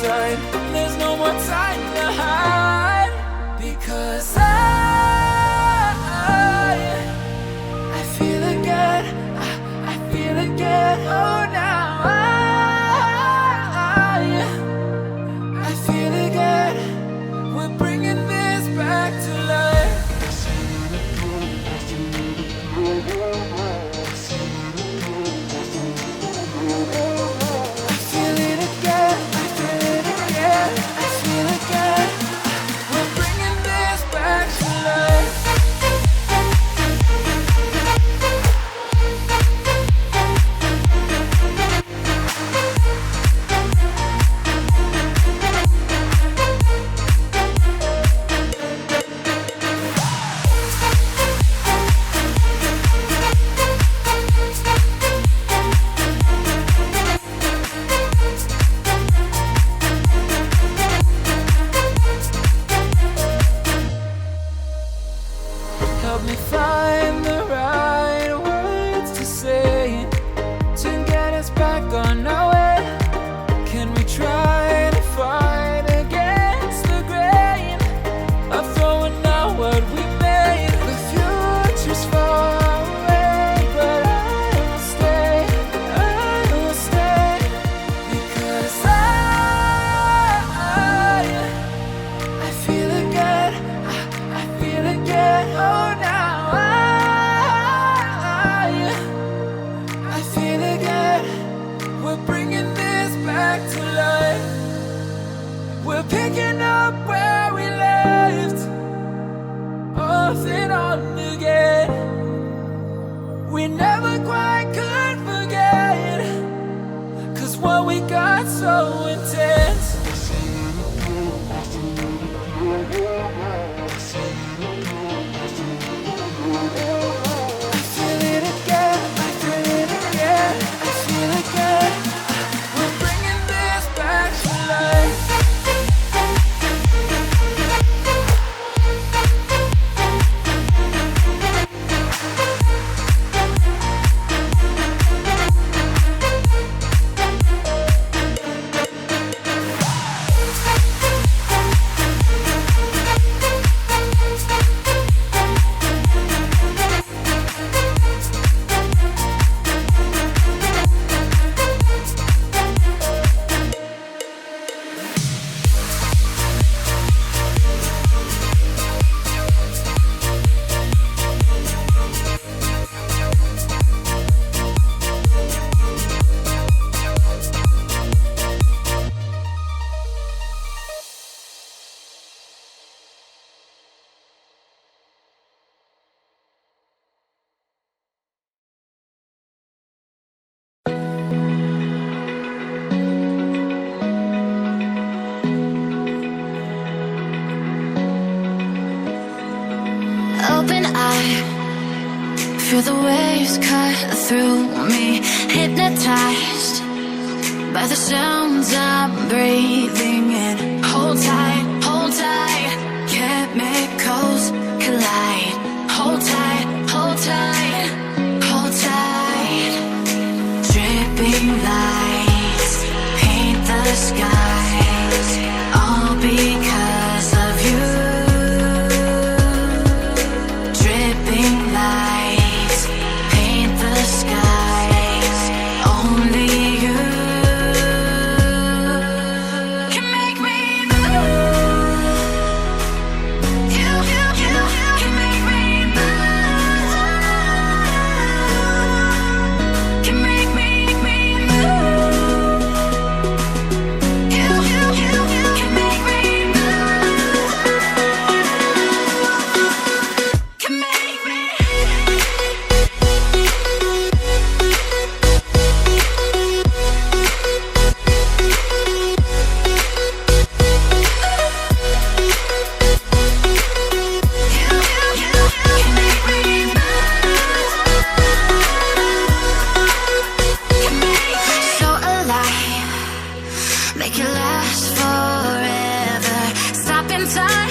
inside. There's no more time to hide, because I feel again, I feel again. Oh, now I feel again. We're bringing this back to life. I feel it again, I feel it again, I feel again. We're bringing this back to life. Help me find the right words to say to get us back on our way. Can we try to fight against the grain of throwing out what we made? The future's far away, but I will stay, because I feel again, I feel again. Oh, now I feel again. We're bringing this back to life. We're picking up where we left off and on again. We never quite could forget, 'cause what we got so intense. I feel it again, I feel it again, I feel again. We're bringing this back to life. Open eye, feel the waves cut through me. Hypnotized by the sounds I'm breathing in. Hold tight, chemicals collide. Hold tight, hold tight, hold tight. Dripping lights paint the skies, all because of you. Dripping lights paint the skies, only you can make me move. You can make me move. Can make me move. You can make me move. Can make me. So alive, make it last forever. Stop in time.